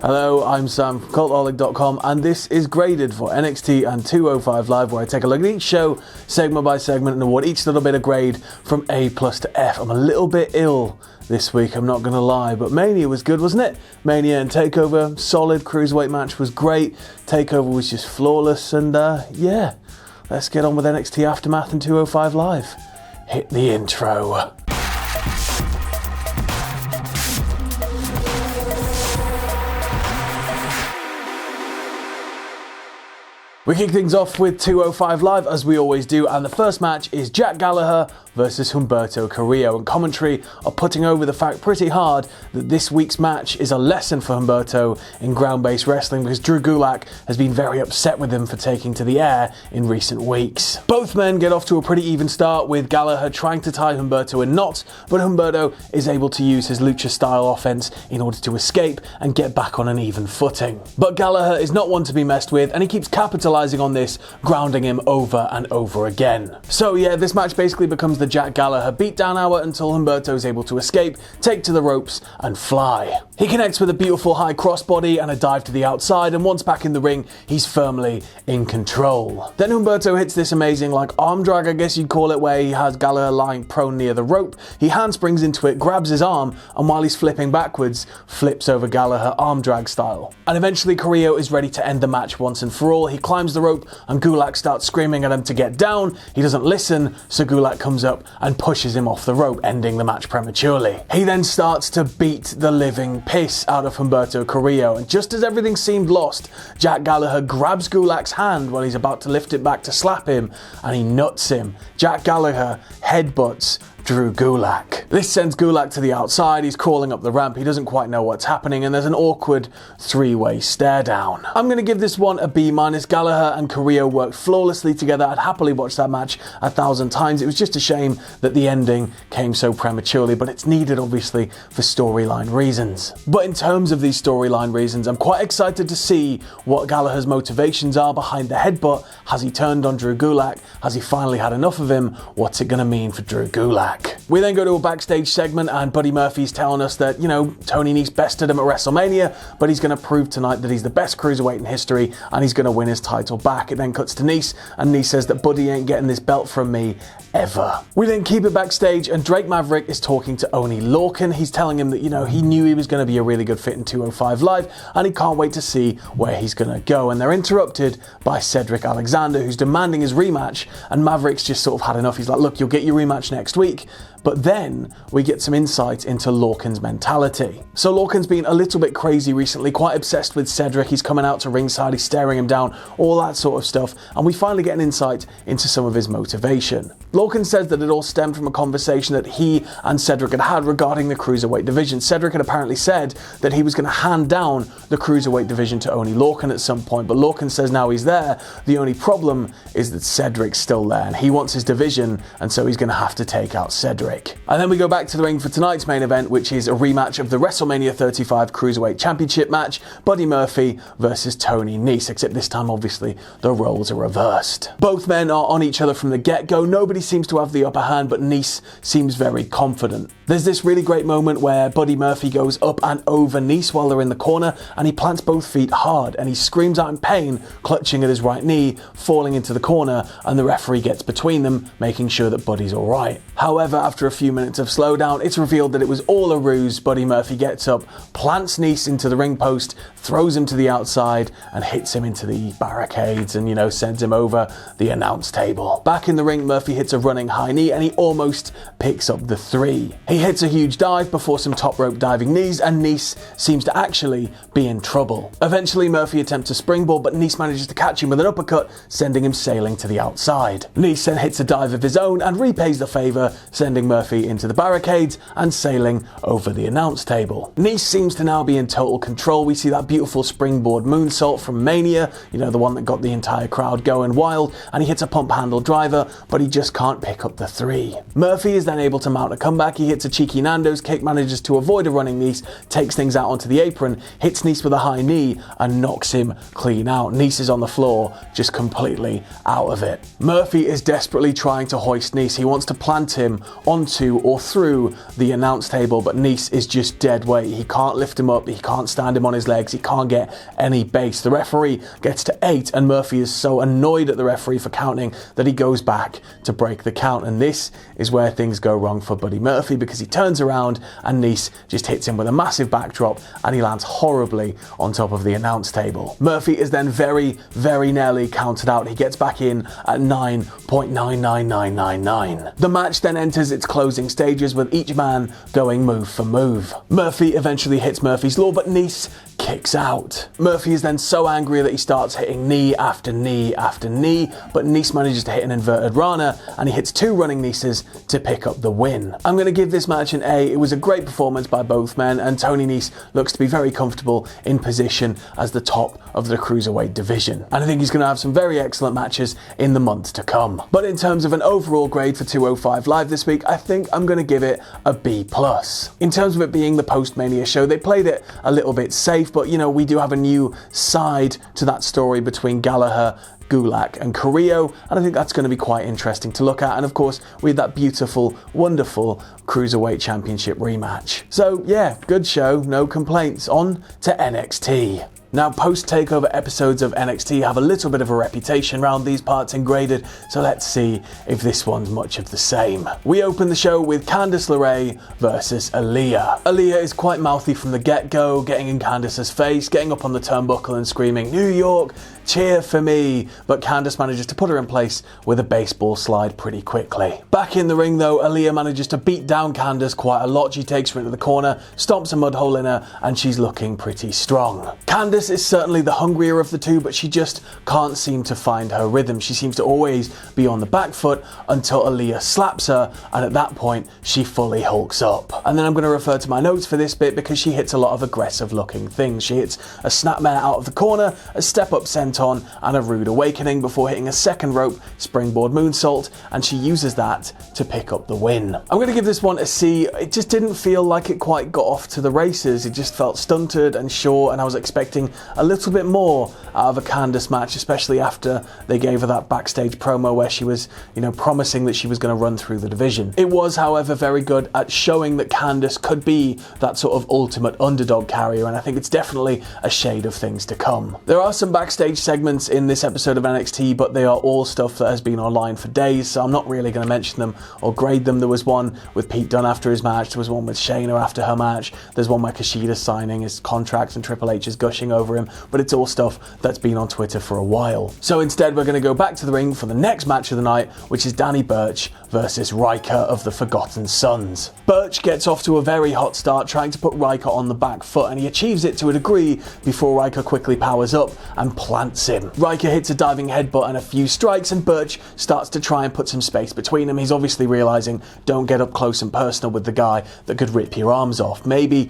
Hello, I'm Sam from Cultaholic.com, and this is Graded for NXT and 205 Live, where I take a look at each show, segment by segment, and award each little bit of grade from A+ to F. I'm a little bit ill this week, I'm not going to lie, but Mania was good, wasn't it? Mania and TakeOver, solid. Cruiserweight match was great. TakeOver was just flawless, and yeah, let's get on with NXT Aftermath and 205 Live. Hit the intro. We kick things off with 205 Live, as we always do, and the first match is Jack Gallagher versus Humberto Carrillo, and commentary are putting over the fact pretty hard that this week's match is a lesson for Humberto in ground-based wrestling, because Drew Gulak has been very upset with him for taking to the air in recent weeks. Both men get off to a pretty even start, with Gallaher trying to tie Humberto in knots, but Humberto is able to use his lucha-style offense in order to escape and get back on an even footing. But Gallaher is not one to be messed with, and he keeps capitalizing on this, grounding him over and over again. So yeah, this match basically becomes the Jack Gallagher beatdown hour until Humberto is able to escape, take to the ropes, and fly. He connects with a beautiful high crossbody and a dive to the outside, and once back in the ring, he's firmly in control. Then Humberto hits this amazing, arm drag, I guess you'd call it, where he has Gallagher lying prone near the rope. He handsprings into it, grabs his arm, and while he's flipping backwards, flips over Gallagher arm drag style. And eventually Carrillo is ready to end the match once and for all. He climbs the rope, and Gulak starts screaming at him to get down. He doesn't listen, so Gulak comes up and pushes him off the rope, ending the match prematurely. He then starts to beat the living piss out of Humberto Carrillo, and just as everything seemed lost, Jack Gallagher grabs Gulak's hand while he's about to lift it back to slap him, and he nuts him. Jack Gallagher headbutts Drew Gulak. This sends Gulak to the outside. He's crawling up the ramp. He doesn't quite know what's happening, and there's an awkward three-way stare down. I'm going to give this one a B-. Gallagher and Carrillo worked flawlessly together. I'd happily watch that match 1,000 times. It was just a shame that the ending came so prematurely, but it's needed obviously for storyline reasons. But in terms of these storyline reasons, I'm quite excited to see what Gallagher's motivations are behind the headbutt. Has he turned on Drew Gulak? Has he finally had enough of him? What's it going to mean for Drew Gulak? We then go to a backstage segment, and Buddy Murphy's telling us that, Tony Nese bested him at WrestleMania, but he's going to prove tonight that he's the best cruiserweight in history, and he's going to win his title back. It then cuts to Nese, and Nese says that Buddy ain't getting this belt from me ever. We then keep it backstage, and Drake Maverick is talking to Oney Lorcan. He's telling him that, he knew he was going to be a really good fit in 205 Live, and he can't wait to see where he's going to go. And they're interrupted by Cedric Alexander, who's demanding his rematch, and Maverick's just sort of had enough. He's like, look, you'll get your rematch next week. But then we get some insight into Lorcan's mentality. So Lorcan's been a little bit crazy recently, quite obsessed with Cedric. He's coming out to ringside, he's staring him down, all that sort of stuff. And we finally get an insight into some of his motivation. Lorcan says that it all stemmed from a conversation that he and Cedric had had regarding the Cruiserweight division. Cedric had apparently said that he was going to hand down the Cruiserweight division to Oney Lorcan at some point, but Lorcan says now he's there. The only problem is that Cedric's still there, and he wants his division, and so he's going to have to take out Cedric. And then we go back to the ring for tonight's main event, which is a rematch of the WrestleMania 35 Cruiserweight Championship match, Buddy Murphy versus Tony Nese, except this time obviously the roles are reversed. Both men are on each other from the get-go. Nobody seems to have the upper hand, but Nese seems very confident. There's this really great moment where Buddy Murphy goes up and over Nese while they're in the corner, and he plants both feet hard, and he screams out in pain, clutching at his right knee, falling into the corner, and the referee gets between them, making sure that Buddy's alright. However, after a few minutes of slowdown, it's revealed that it was all a ruse. Buddy Murphy gets up, plants Nese into the ring post, throws him to the outside, and hits him into the barricades and, sends him over the announce table. Back in the ring, Murphy hits a running high knee, and he almost picks up the 3. He hits a huge dive before some top rope diving knees, and Nese seems to actually be in trouble. Eventually, Murphy attempts a springboard, but Nese manages to catch him with an uppercut, sending him sailing to the outside. Nese then hits a dive of his own and repays the favour, sending Murphy into the barricades and sailing over the announce table. Nese seems to now be in total control. We see that beautiful springboard moonsault from Mania, the one that got the entire crowd going wild, and he hits a pump handle driver, but he just can't pick up the 3. Murphy is then able to mount a comeback. He hits a cheeky Nando's kick, manages to avoid a running Nese, takes things out onto the apron, hits Nese with a high knee, and knocks him clean out. Nese is on the floor, just completely out of it. Murphy is desperately trying to hoist Nese. He wants to plant him on onto or through the announce table, but Nese is just dead weight. He can't lift him up, he can't stand him on his legs, he can't get any base. The referee gets to 8 and Murphy is so annoyed at the referee for counting that he goes back to break the count, and this is where things go wrong for Buddy Murphy, because he turns around and Nese just hits him with a massive backdrop and he lands horribly on top of the announce table. Murphy is then very, very nearly counted out. He gets back in at 9.99999. The match then enters its closing stages with each man going move for move. Murphy eventually hits Murphy's Law, but Nese kicks out. Murphy is then so angry that he starts hitting knee after knee after knee, but Nese manages to hit an inverted Rana and he hits 2 running Neses to pick up the win. I'm going to give this match an A. It was a great performance by both men, and Tony Nese looks to be very comfortable in position as the top of the Cruiserweight division, and I think he's going to have some very excellent matches in the months to come. But in terms of an overall grade for 205 Live this week, I think I'm going to give it a B+. In terms of it being the post-Mania show, they played it a little bit safe, but you know, we do have a new side to that story between Gallaher, Gulak and Carrillo, and I think that's going to be quite interesting to look at. And of course, we had that beautiful, wonderful Cruiserweight Championship rematch. So yeah, good show, no complaints. On to NXT. Now, post-takeover episodes of NXT have a little bit of a reputation around these parts in Graded, so let's see if this one's much of the same. We open the show with Candice LeRae versus Aliya. Aliya is quite mouthy from the get-go, getting in Candice's face, getting up on the turnbuckle and screaming, "New York, cheer for me," but Candice manages to put her in place with a baseball slide pretty quickly. Back in the ring though, Aliya manages to beat down Candice quite a lot. She takes her into the corner, stomps a mud hole in her, and she's looking pretty strong. Candice is certainly the hungrier of the two, but she just can't seem to find her rhythm. She seems to always be on the back foot until Aliya slaps her, and at that point she fully hulks up. And then I'm going to refer to my notes for this bit because she hits a lot of aggressive looking things. She hits a snapmare out of the corner, a step up senton, and a rude awakening before hitting a second rope springboard moonsault, and she uses that to pick up the win. I'm going to give this one a C. It just didn't feel like it quite got off to the races. It just felt stunted and short, and I was expecting a little bit more out of a Candice match, especially after they gave her that backstage promo where she was, you know, promising that she was going to run through the division. It was, however, very good at showing that Candice could be that sort of ultimate underdog carrier, and I think it's definitely a shade of things to come. There are some backstage segments in this episode of NXT, but they are all stuff that has been online for days, so I'm not really going to mention them or grade them. There was one with Pete Dunne after his match, there was one with Shayna after her match, there's one where Kushida's signing his contract and Triple H is gushing over him, but it's all stuff that's been on Twitter for a while. So instead we're going to go back to the ring for the next match of the night, which is Danny Burch versus Ryker of the Forgotten Sons. Burch gets off to a very hot start trying to put Ryker on the back foot, and he achieves it to a degree before Ryker quickly powers up and plants him. Ryker hits a diving headbutt and a few strikes, and Burch starts to try and put some space between them. He's obviously realizing, don't get up close and personal with the guy that could rip your arms off. Maybe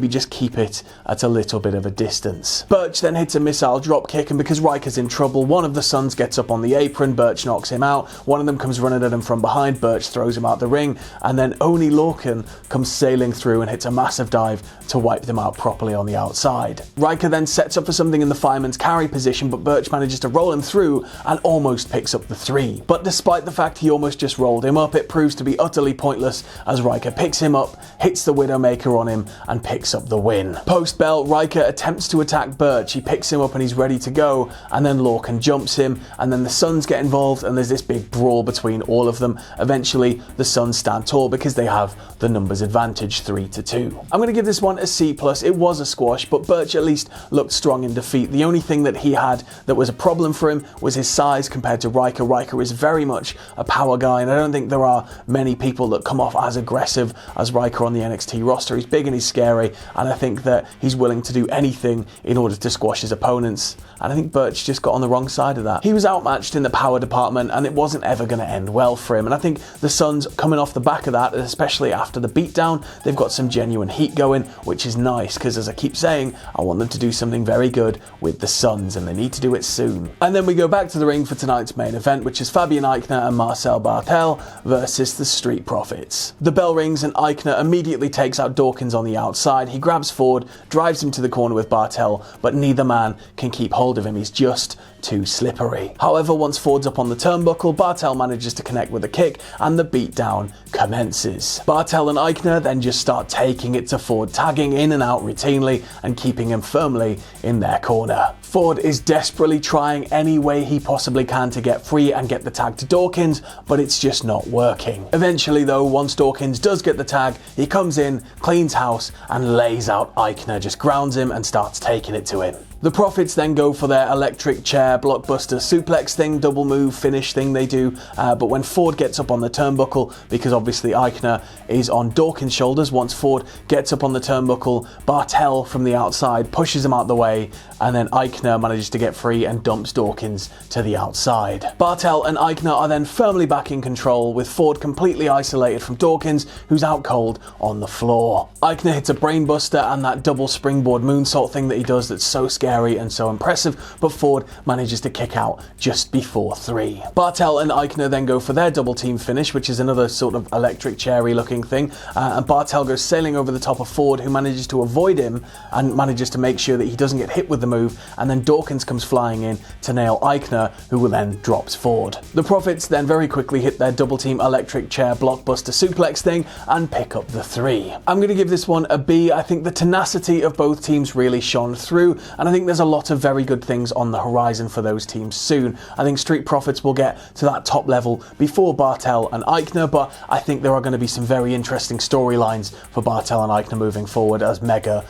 just keep it at a little bit of a distance. Burch then hits a missile drop kick, and because Ryker's in trouble, one of the Sons gets up on the apron. Burch knocks him out. One of them comes running at him from behind. Burch throws him out the ring, and then Oney Lorcan comes sailing through and hits a massive dive to wipe them out properly on the outside. Ryker then sets up for something in the fireman's carry position, but Burch manages to roll him through and almost picks up the 3. But despite the fact he almost just rolled him up, it proves to be utterly pointless as Ryker picks him up, hits the Widowmaker on him, and picks up the win. Post-bell, Ryker attempts to attack Burch. He picks him up and he's ready to go, and then Lorcan jumps him, and then the Sons get involved, and there's this big brawl between all of them. Eventually, the Sons stand tall because they have the numbers advantage, 3-2. I'm going to give this one a C+. It was a squash, but Burch at least looked strong in defeat. The only thing that he had that was a problem for him was his size compared to Ryker. Ryker is very much a power guy, and I don't think there are many people that come off as aggressive as Ryker on the NXT roster. He's big and he's scary, and I think that he's willing to do anything in order to squash his opponents, and I think Burch just got on the wrong side of that. He was outmatched in the power department, and it wasn't ever going to end well for him, and I think the Sons coming off the back of that, especially after the beatdown, they've got some genuine heat going, which is nice, because as I keep saying, I want them to do something very good with the Sons, and they need need to do it soon. And then we go back to the ring for tonight's main event, which is Fabian Aichner and Marcel Barthel versus the Street Profits. The bell rings and Aichner immediately takes out Dawkins on the outside. He grabs Ford, drives him to the corner with Barthel, but neither man can keep hold of him. He's just too slippery. However, once Ford's up on the turnbuckle, Barthel manages to connect with a kick and the beatdown commences. Barthel and Aichner then just start taking it to Ford, tagging in and out routinely and keeping him firmly in their corner. Ford is desperately trying any way he possibly can to get free and get the tag to Dawkins, but it's just not working. Eventually though, once Dawkins does get the tag, he comes in, cleans house and lays out Aichner, just grounds him and starts taking it to him. The Profits then go for their electric chair blockbuster suplex thing, double move finish thing they do, but when Ford gets up on the turnbuckle, because obviously Aichner is on Dawkins' shoulders, once Ford gets up on the turnbuckle, Barthel from the outside pushes him out the way, and then Aichner manages to get free and dumps Dawkins to the outside. Barthel and Aichner are then firmly back in control, with Ford completely isolated from Dawkins, who's out cold on the floor. Aichner hits a brainbuster and that double springboard moonsault thing that he does that's so scary and so impressive, but Ford manages to kick out just before 3. Barthel and Aichner then go for their double team finish, which is another sort of electric cherry looking thing, and Barthel goes sailing over the top of Ford, who manages to avoid him and manages to make sure that he doesn't get hit with the move, and then Dawkins comes flying in to nail Aichner, who will then drops Ford. The Profits then very quickly hit their double team electric chair blockbuster suplex thing and pick up the 3. I'm going to give this one a B. I think the tenacity of both teams really shone through, and I think there's a lot of very good things on the horizon for those teams soon. I think Street Profits will get to that top level before Barthel and Aichner, but I think there are going to be some very interesting storylines for Barthel and Aichner moving forward as mega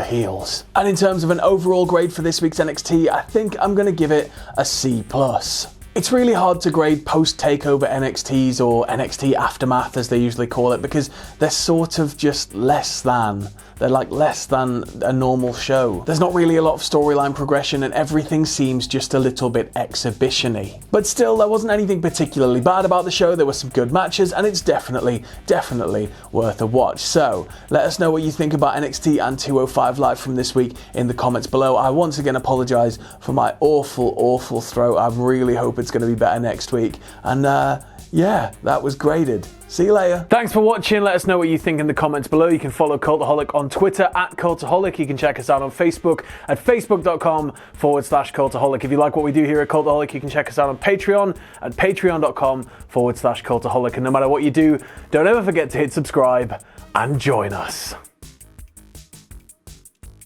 heels. And in terms of an overall grade for this week's NXT, I think I'm going to give it a C+. It's really hard to grade post-takeover NXTs or NXT Aftermath as they usually call it, because they're sort of just less than. They're like less than a normal show. There's not really a lot of storyline progression and everything seems just a little bit exhibition-y. But still, there wasn't anything particularly bad about the show. There were some good matches and it's definitely worth a watch. So let us know what you think about NXT and 205 Live from this week in the comments below. I once again apologise for my awful throat. I really hope it's going to be better next week. And yeah, that was graded. See you later. Thanks for watching. Let us know what you think in the comments below. You can follow Cultaholic on Twitter at Cultaholic. You can check us out on Facebook at facebook.com/Cultaholic. If you like what we do here at Cultaholic, you can check us out on Patreon at patreon.com/Cultaholic. And no matter what you do, don't ever forget to hit subscribe and join us.